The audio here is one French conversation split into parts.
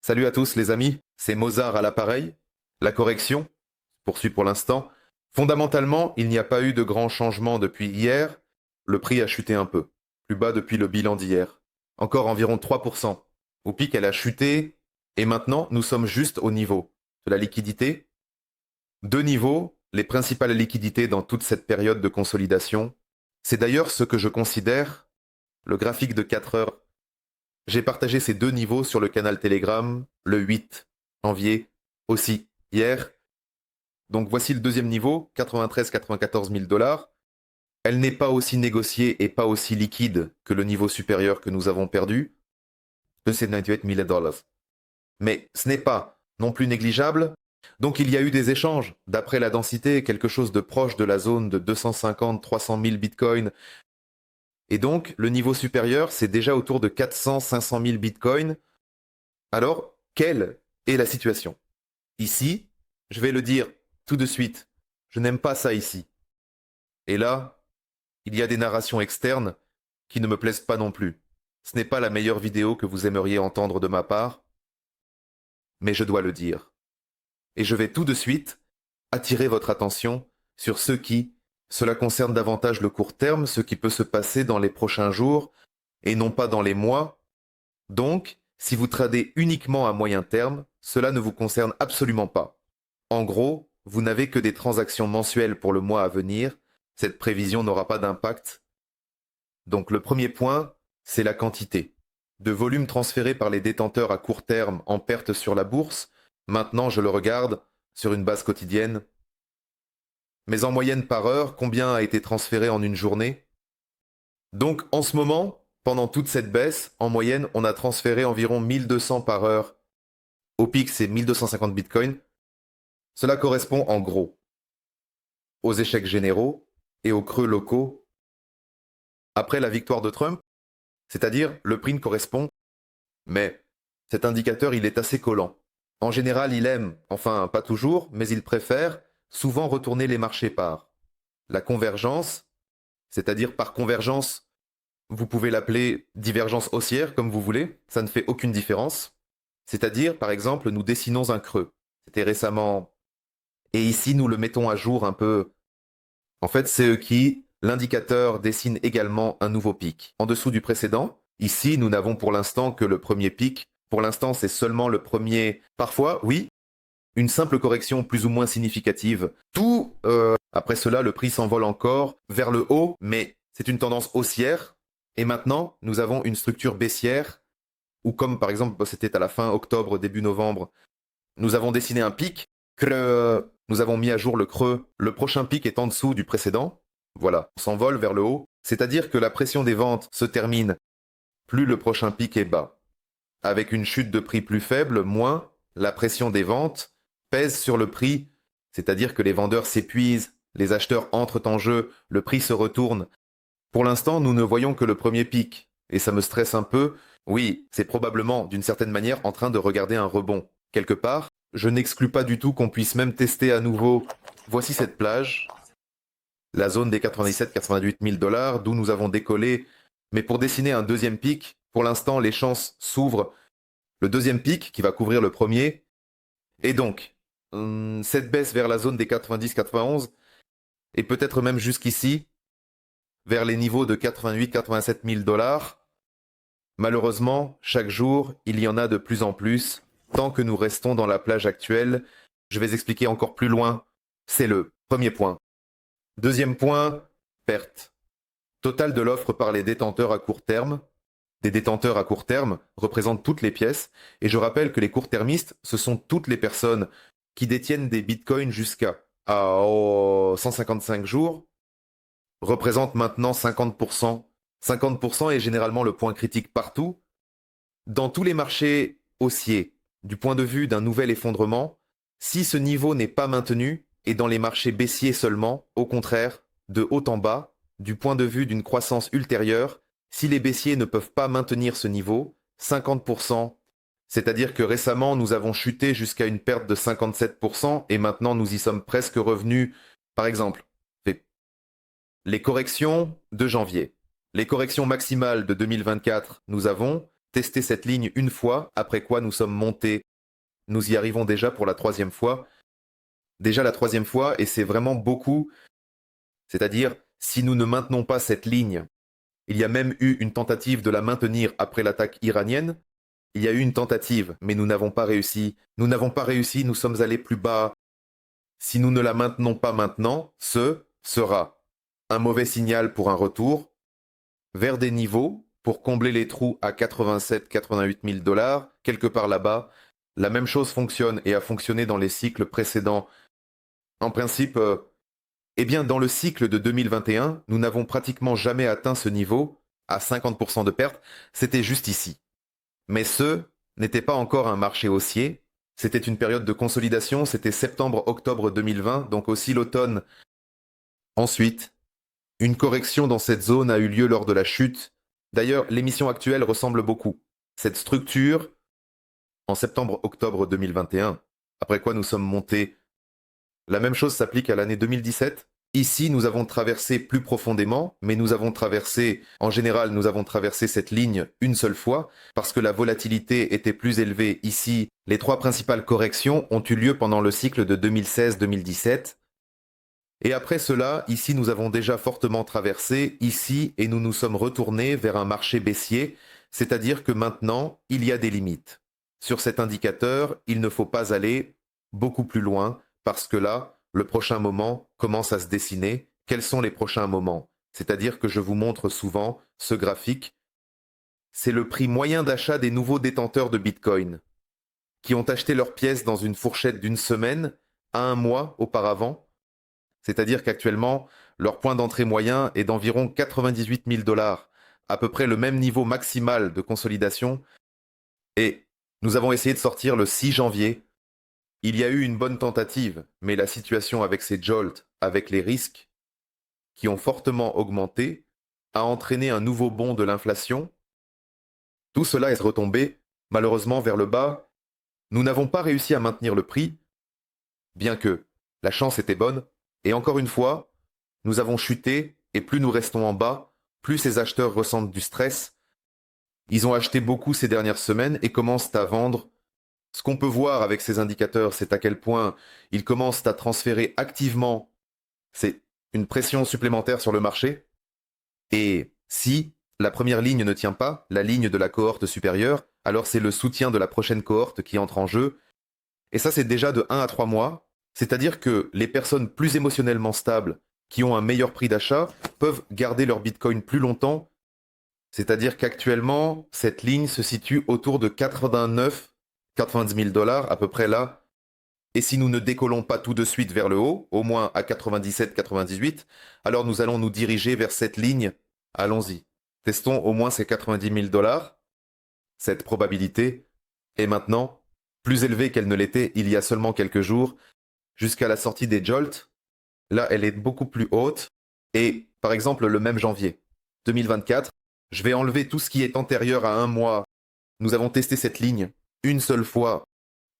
Salut à tous les amis, c'est Mozart à l'appareil. La correction poursuit pour l'instant. Fondamentalement, il n'y a pas eu de grand changement depuis hier. Le prix a chuté un peu, plus bas depuis le bilan d'hier. Encore environ 3%. Au pic, elle a chuté et maintenant, nous sommes juste au niveau de la liquidité. Deux niveaux, les principales liquidités dans toute cette période de consolidation. C'est d'ailleurs ce que je considère le graphique de 4 heures. J'ai partagé ces deux niveaux sur le canal Telegram le 8 janvier, aussi hier. Donc voici le deuxième niveau, 93-94 000 dollars. Elle n'est pas aussi négociée et pas aussi liquide que le niveau supérieur que nous avons perdu, 298 000 dollars. Mais ce n'est pas non plus négligeable. Donc il y a eu des échanges. D'après la densité, quelque chose de proche de la zone de 250-300 000 bitcoins. Et donc, le niveau supérieur, c'est déjà autour de 400-500 000 bitcoins. Alors, quelle est la situation? Ici, je vais le dire tout de suite, je n'aime pas ça ici. Et là, il y a des narrations externes qui ne me plaisent pas non plus. Ce n'est pas la meilleure vidéo que vous aimeriez entendre de ma part, mais je dois le dire. Et je vais tout de suite attirer votre attention sur ce qui, cela concerne davantage le court terme, ce qui peut se passer dans les prochains jours et non pas dans les mois. Donc, si vous tradez uniquement à moyen terme, cela ne vous concerne absolument pas. En gros, vous n'avez que des transactions mensuelles pour le mois à venir. Cette prévision n'aura pas d'impact. Donc le premier point, c'est la quantité. De volume transféré par les détenteurs à court terme en perte sur la bourse. Maintenant, je le regarde sur une base quotidienne. Mais en moyenne par heure, combien a été transféré en une journée? Donc en ce moment, pendant toute cette baisse, en moyenne, on a transféré environ 1200 par heure. Au pic, c'est 1250 bitcoins. Cela correspond en gros aux échecs généraux et aux creux locaux après la victoire de Trump, c'est-à-dire le prix ne correspond, mais cet indicateur, il est assez collant. En général, il aime, enfin pas toujours, mais il préfère souvent retourner les marchés par la convergence, c'est-à-dire par convergence, vous pouvez l'appeler divergence haussière comme vous voulez, ça ne fait aucune différence. C'est-à-dire, par exemple, nous dessinons un creux. C'était récemment. Et ici, nous le mettons à jour un peu. En fait, c'est qui, l'indicateur dessine également un nouveau pic. En dessous du précédent, ici, nous n'avons pour l'instant que le premier pic. Pour l'instant, c'est seulement le premier. Parfois, oui, une simple correction plus ou moins significative. Après cela, le prix s'envole encore vers le haut, mais c'est une tendance haussière. Et maintenant, nous avons une structure baissière, ou comme par exemple, c'était à la fin octobre, début novembre, nous avons dessiné un pic, nous avons mis à jour le creux, le prochain pic est en dessous du précédent. Voilà, on s'envole vers le haut, c'est-à-dire que la pression des ventes se termine, plus le prochain pic est bas. Avec une chute de prix plus faible, moins la pression des ventes pèse sur le prix, c'est-à-dire que les vendeurs s'épuisent, les acheteurs entrent en jeu, le prix se retourne. Pour l'instant, nous ne voyons que le premier pic, et ça me stresse un peu. Oui, c'est probablement, d'une certaine manière, en train de regarder un rebond. Quelque part, je n'exclus pas du tout qu'on puisse même tester à nouveau. Voici cette plage, la zone des 97-98 000 dollars, d'où nous avons décollé. Mais pour dessiner un deuxième pic, pour l'instant, les chances s'ouvrent. Le deuxième pic, qui va couvrir le premier. Et donc, cette baisse vers la zone des 90-91, et peut-être même jusqu'ici, vers les niveaux de 88-87 000 dollars. Malheureusement, chaque jour, il y en a de plus en plus. Tant que nous restons dans la plage actuelle, je vais expliquer encore plus loin. C'est le premier point. Deuxième point, perte. Total de l'offre par les détenteurs à court terme. Des détenteurs à court terme représentent toutes les pièces. Et je rappelle que les court-termistes, ce sont toutes les personnes qui détiennent des bitcoins jusqu'à 155 jours, représentent maintenant 50%. 50% est généralement le point critique partout. Dans tous les marchés haussiers, du point de vue d'un nouvel effondrement, si ce niveau n'est pas maintenu, et dans les marchés baissiers seulement, au contraire, de haut en bas, du point de vue d'une croissance ultérieure, si les baissiers ne peuvent pas maintenir ce niveau, 50%, c'est-à-dire que récemment nous avons chuté jusqu'à une perte de 57% et maintenant nous y sommes presque revenus. Par exemple, les corrections de janvier. Les corrections maximales de 2024, nous avons testé cette ligne une fois, après quoi nous sommes montés. Nous y arrivons déjà pour la troisième fois. Déjà la troisième fois, et c'est vraiment beaucoup. C'est-à-dire, si nous ne maintenons pas cette ligne, il y a même eu une tentative de la maintenir après l'attaque iranienne. Il y a eu une tentative, mais nous n'avons pas réussi. Nous n'avons pas réussi, nous sommes allés plus bas. Si nous ne la maintenons pas maintenant, ce sera un mauvais signal pour un retour vers des niveaux pour combler les trous à 87-88 000 dollars, quelque part là-bas. La même chose fonctionne et a fonctionné dans les cycles précédents. En principe, eh bien, dans le cycle de 2021, nous n'avons pratiquement jamais atteint ce niveau, à 50% de perte, c'était juste ici. Mais ce n'était pas encore un marché haussier, c'était une période de consolidation, c'était septembre-octobre 2020, donc aussi l'automne. Ensuite, une correction dans cette zone a eu lieu lors de la chute. D'ailleurs, l'émission actuelle ressemble beaucoup. Cette structure, en septembre-octobre 2021, après quoi nous sommes montés. La même chose s'applique à l'année 2017. Ici, nous avons traversé plus profondément, mais nous avons traversé, en général, nous avons traversé cette ligne une seule fois, parce que la volatilité était plus élevée ici. Les trois principales corrections ont eu lieu pendant le cycle de 2016-2017. Et après cela, ici, nous avons déjà fortement traversé, ici, et nous nous sommes retournés vers un marché baissier, c'est-à-dire que maintenant, il y a des limites. Sur cet indicateur, il ne faut pas aller beaucoup plus loin, parce que là, le prochain moment commence à se dessiner. Quels sont les prochains moments? C'est-à-dire que je vous montre souvent ce graphique. C'est le prix moyen d'achat des nouveaux détenteurs de Bitcoin, qui ont acheté leurs pièces dans une fourchette d'une semaine à un mois auparavant. C'est-à-dire qu'actuellement, leur point d'entrée moyen est d'environ 98 000 dollars, à peu près le même niveau maximal de consolidation. Et nous avons essayé de sortir le 6 janvier. Il y a eu une bonne tentative, mais la situation avec ces jolts, avec les risques qui ont fortement augmenté, a entraîné un nouveau bond de l'inflation. Tout cela est retombé, malheureusement, vers le bas. Nous n'avons pas réussi à maintenir le prix, bien que la chance était bonne. Et encore une fois, nous avons chuté, et plus nous restons en bas, plus ces acheteurs ressentent du stress. Ils ont acheté beaucoup ces dernières semaines et commencent à vendre. Ce qu'on peut voir avec ces indicateurs, c'est à quel point ils commencent à transférer activement. C'est une pression supplémentaire sur le marché. Et si la première ligne ne tient pas, la ligne de la cohorte supérieure, alors c'est le soutien de la prochaine cohorte qui entre en jeu. Et ça, c'est déjà de 1 à 3 mois. C'est-à-dire que les personnes plus émotionnellement stables, qui ont un meilleur prix d'achat, peuvent garder leur Bitcoin plus longtemps. C'est-à-dire qu'actuellement, cette ligne se situe autour de 90 000 dollars, à peu près là. Et si nous ne décollons pas tout de suite vers le haut, au moins à 97-98, alors nous allons nous diriger vers cette ligne. Allons-y. Testons au moins ces 90 000 dollars. Cette probabilité est maintenant plus élevée qu'elle ne l'était il y a seulement quelques jours, jusqu'à la sortie des jolts. Là, elle est beaucoup plus haute. Et par exemple, le même janvier 2024, je vais enlever tout ce qui est antérieur à un mois. Nous avons testé cette ligne une seule fois.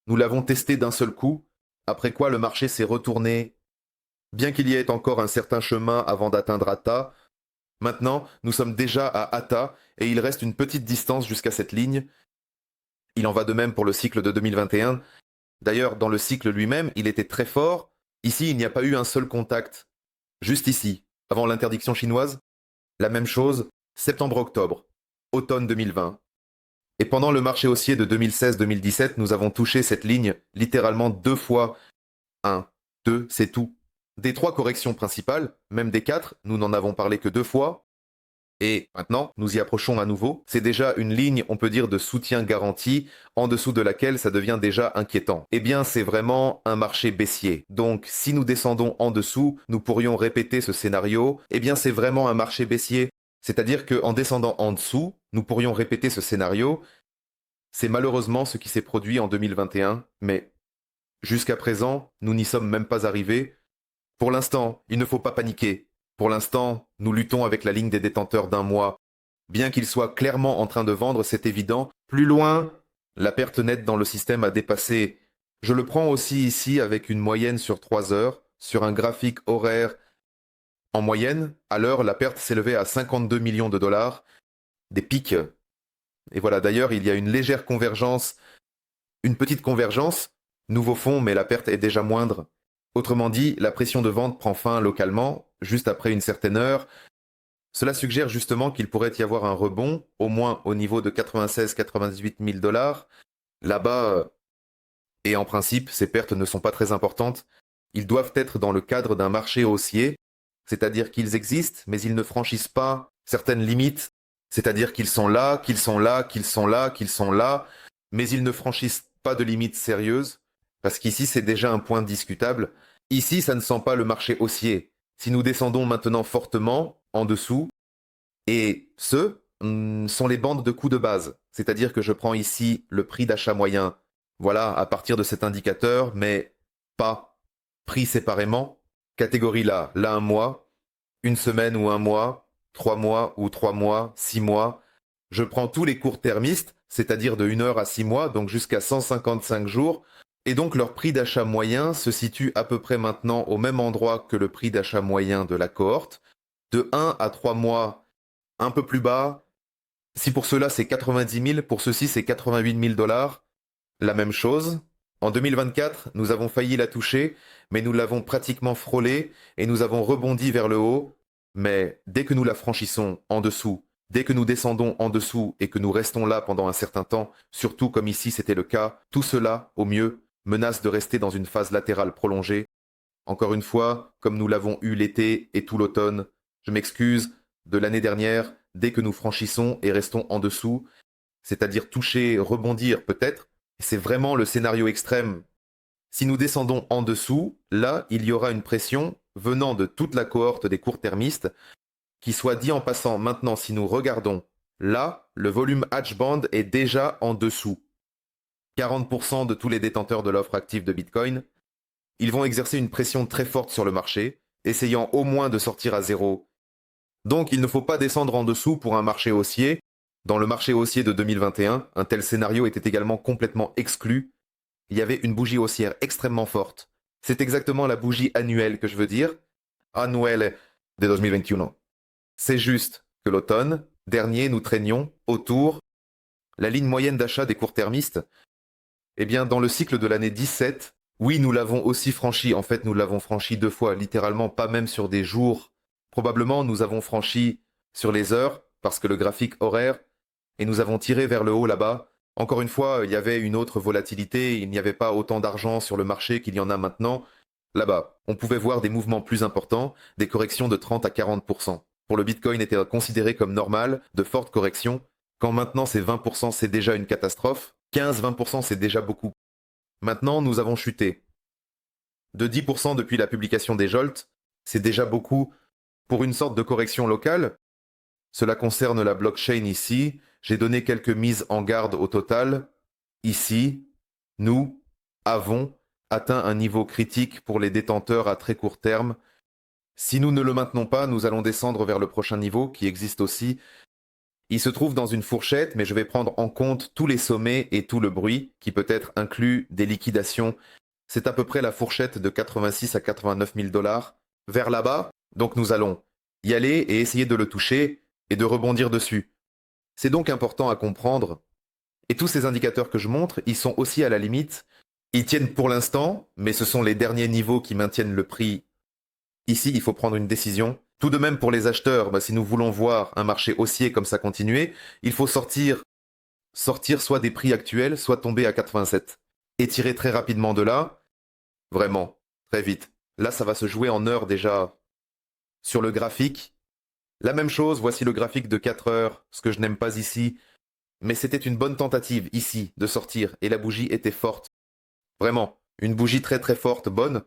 Nous l'avons testé d'un seul coup, après quoi le marché s'est retourné. Bien qu'il y ait encore un certain chemin avant d'atteindre Atta, maintenant nous sommes déjà à Atta et il reste une petite distance jusqu'à cette ligne. Il en va de même pour le cycle de 2021. D'ailleurs, dans le cycle lui-même, il était très fort. Ici, il n'y a pas eu un seul contact. Juste ici, avant l'interdiction chinoise, la même chose, septembre-octobre, automne 2020. Et pendant le marché haussier de 2016-2017, nous avons touché cette ligne littéralement 2 fois. 1, 2, c'est tout. Des 3 corrections principales, même des 4, nous n'en avons parlé que 2 fois. Et maintenant, nous y approchons à nouveau. C'est déjà une ligne, on peut dire, de soutien garanti, en dessous de laquelle ça devient déjà inquiétant. Eh bien, c'est vraiment un marché baissier. Donc, si nous descendons en dessous, nous pourrions répéter ce scénario. Eh bien, c'est vraiment un marché baissier. C'est-à-dire qu'en descendant en dessous, nous pourrions répéter ce scénario. C'est malheureusement ce qui s'est produit en 2021, mais jusqu'à présent, nous n'y sommes même pas arrivés. Pour l'instant, il ne faut pas paniquer. Pour l'instant, nous luttons avec la ligne des détenteurs d'un mois. Bien qu'il soit clairement en train de vendre, c'est évident. Plus loin, la perte nette dans le système a dépassé. Je le prends aussi ici avec une moyenne sur 3 heures, sur un graphique horaire. En moyenne, à l'heure, la perte s'élevait à 52 millions de dollars. Des pics Et voilà, d'ailleurs, il y a une légère convergence, une petite convergence, nouveau fond, mais la perte est déjà moindre. Autrement dit, la pression de vente prend fin localement, juste après une certaine heure. Cela suggère justement qu'il pourrait y avoir un rebond, au moins au niveau de 96-98 000 dollars. Là-bas, et en principe, ces pertes ne sont pas très importantes. Ils doivent être dans le cadre d'un marché haussier, c'est-à-dire qu'ils existent, mais ils ne franchissent pas certaines limites, c'est-à-dire qu'ils sont là, qu'ils sont là, qu'ils sont là, qu'ils sont là, mais ils ne franchissent pas de limites sérieuses, parce qu'ici c'est déjà un point discutable. Ici, ça ne sent pas le marché haussier. Si nous descendons maintenant fortement en dessous, et sont les bandes de coûts de base, c'est-à-dire que je prends ici le prix d'achat moyen, voilà, à partir de cet indicateur, mais pas pris séparément, catégorie là un mois, une semaine ou un mois, 3 mois ou 3 mois, 6 mois. Je prends tous les court-termistes, c'est-à-dire de 1 heure à 6 mois, donc jusqu'à 155 jours, et donc leur prix d'achat moyen se situe à peu près maintenant au même endroit que le prix d'achat moyen de la cohorte, de 1 à 3 mois un peu plus bas. Si pour cela c'est 90 000, pour ceci c'est 88 000 dollars. La même chose. En 2024, nous avons failli la toucher, mais nous l'avons pratiquement frôlée et nous avons rebondi vers le haut. Mais dès que nous la franchissons en dessous, dès que nous descendons en dessous et que nous restons là pendant un certain temps, surtout comme ici c'était le cas, tout cela, au mieux, menace de rester dans une phase latérale prolongée. Encore une fois, comme nous l'avons eu l'été et tout l'automne, je m'excuse, de l'année dernière, dès que nous franchissons et restons en dessous, c'est-à-dire toucher, rebondir peut-être, c'est vraiment le scénario extrême. Si nous descendons en dessous, là, il y aura une pression venant de toute la cohorte des court-termistes, qui soit dit en passant maintenant, si nous regardons, là, le volume Hatchband est déjà en dessous. 40% de tous les détenteurs de l'offre active de Bitcoin, ils vont exercer une pression très forte sur le marché, essayant au moins de sortir à zéro. Donc il ne faut pas descendre en dessous pour un marché haussier. Dans le marché haussier de 2021, un tel scénario était également complètement exclu. Il y avait une bougie haussière extrêmement forte. C'est exactement la bougie annuelle que je veux dire. Annuelle de 2021. C'est juste que l'automne dernier, nous traînions autour la ligne moyenne d'achat des court-termistes. Eh bien, dans le cycle de l'année 17, oui, nous l'avons aussi franchi. En fait, nous l'avons franchi 2 fois, littéralement, pas même sur des jours. Probablement, nous avons franchi sur les heures, parce que le graphique horaire, et nous avons tiré vers le haut là-bas. Encore une fois, il y avait une autre volatilité, il n'y avait pas autant d'argent sur le marché qu'il y en a maintenant. Là-bas, on pouvait voir des mouvements plus importants, des corrections de 30 à 40%. Pour le Bitcoin était considéré comme normal, de fortes corrections. Quand maintenant c'est 20%, c'est déjà une catastrophe. 15-20%, c'est déjà beaucoup. Maintenant, nous avons chuté. De 10% depuis la publication des Jolt, c'est déjà beaucoup pour une sorte de correction locale. Cela concerne la blockchain ici. J'ai donné quelques mises en garde au total. Ici, nous avons atteint un niveau critique pour les détenteurs à très court terme. Si nous ne le maintenons pas, nous allons descendre vers le prochain niveau qui existe aussi. Il se trouve dans une fourchette, mais je vais prendre en compte tous les sommets et tout le bruit, qui peut être inclus des liquidations. C'est à peu près la fourchette de 86 à 89 000 dollars. Vers là-bas, donc nous allons y aller et essayer de le toucher et de rebondir dessus. C'est donc important à comprendre. Et tous ces indicateurs que je montre, ils sont aussi à la limite. Ils tiennent pour l'instant, mais ce sont les derniers niveaux qui maintiennent le prix. Ici, il faut prendre une décision. Tout de même pour les acheteurs, si nous voulons voir un marché haussier comme ça continuer, il faut sortir soit des prix actuels, soit tomber à 87. Et tirer très rapidement de là, vraiment, très vite. Là, ça va se jouer en heures déjà. Sur le graphique, la même chose, voici le graphique de 4 heures, ce que je n'aime pas ici. Mais c'était une bonne tentative ici de sortir, et la bougie était forte. Vraiment, une bougie très très forte, bonne.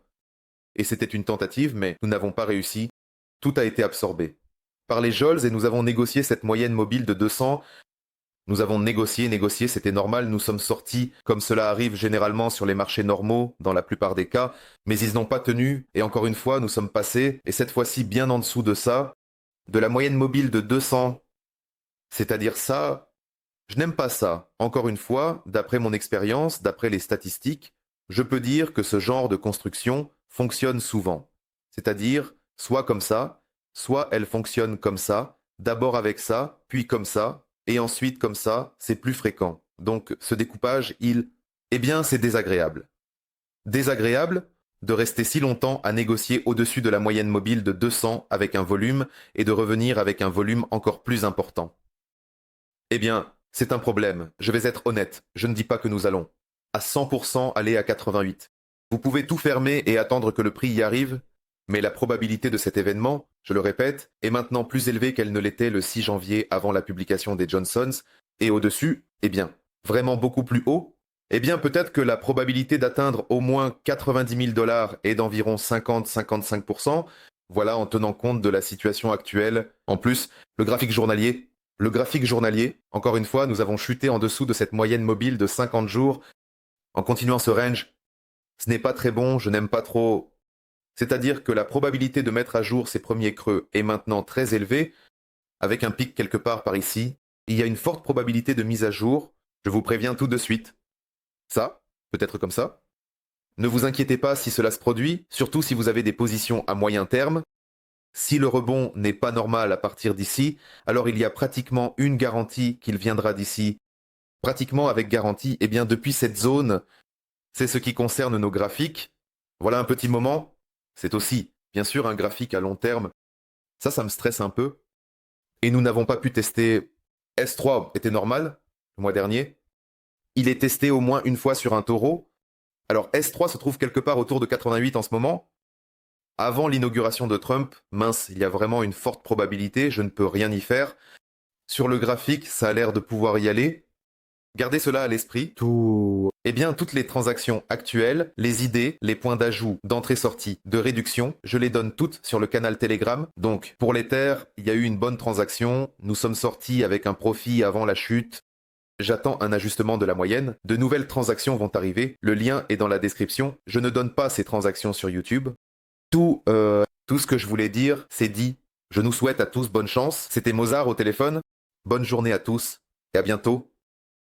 Et c'était une tentative, mais nous n'avons pas réussi. Tout a été absorbé par les Jols et nous avons négocié cette moyenne mobile de 200. Nous avons négocié, c'était normal, nous sommes sortis comme cela arrive généralement sur les marchés normaux dans la plupart des cas, mais ils n'ont pas tenu et encore une fois nous sommes passés, et cette fois-ci bien en dessous de ça, de la moyenne mobile de 200. C'est-à-dire ça, je n'aime pas ça. Encore une fois, d'après mon expérience, d'après les statistiques, je peux dire que ce genre de construction fonctionne souvent. C'est-à-dire, soit comme ça, soit elle fonctionne comme ça, d'abord avec ça, puis comme ça, et ensuite, comme ça, c'est plus fréquent. Donc, ce découpage, eh bien, c'est désagréable. Désagréable de rester si longtemps à négocier au-dessus de la moyenne mobile de 200 avec un volume et de revenir avec un volume encore plus important. Eh bien, c'est un problème. Je vais être honnête. Je ne dis pas que nous allons à 100% aller à 88. Vous pouvez tout fermer et attendre que le prix y arrive, mais la probabilité de cet événement, je le répète, est maintenant plus élevée qu'elle ne l'était le 6 janvier avant la publication des Johnsons, et au-dessus, eh bien, vraiment beaucoup plus haut, eh bien peut-être que la probabilité d'atteindre au moins 90 000 dollars est d'environ 50-55%, voilà en tenant compte de la situation actuelle. En plus, le graphique journalier, encore une fois, nous avons chuté en dessous de cette moyenne mobile de 50 jours. En continuant ce range, ce n'est pas très bon, je n'aime pas trop. C'est-à-dire que la probabilité de mettre à jour ces premiers creux est maintenant très élevée, avec un pic quelque part par ici. Il y a une forte probabilité de mise à jour, je vous préviens tout de suite. Ça, peut-être comme ça. Ne vous inquiétez pas si cela se produit, surtout si vous avez des positions à moyen terme. Si le rebond n'est pas normal à partir d'ici, alors il y a pratiquement une garantie qu'il viendra d'ici. Pratiquement avec garantie, eh bien depuis cette zone, c'est ce qui concerne nos graphiques. Voilà un petit moment. C'est aussi, bien sûr, un graphique à long terme. Ça me stresse un peu. Et nous n'avons pas pu tester. S3 était normal, le mois dernier. Il est testé au moins une fois sur un taureau. Alors S3 se trouve quelque part autour de 88 en ce moment. Avant l'inauguration de Trump, mince, il y a vraiment une forte probabilité, je ne peux rien y faire. Sur le graphique, ça a l'air de pouvoir y aller. Gardez cela à l'esprit. Eh bien, toutes les transactions actuelles, les idées, les points d'ajout, d'entrée-sortie, de réduction, je les donne toutes sur le canal Telegram. Donc, pour l'Ether, il y a eu une bonne transaction. Nous sommes sortis avec un profit avant la chute. J'attends un ajustement de la moyenne. De nouvelles transactions vont arriver. Le lien est dans la description. Je ne donne pas ces transactions sur YouTube. Tout ce que je voulais dire, c'est dit. Je nous souhaite à tous bonne chance. C'était Mozart au téléphone. Bonne journée à tous et à bientôt.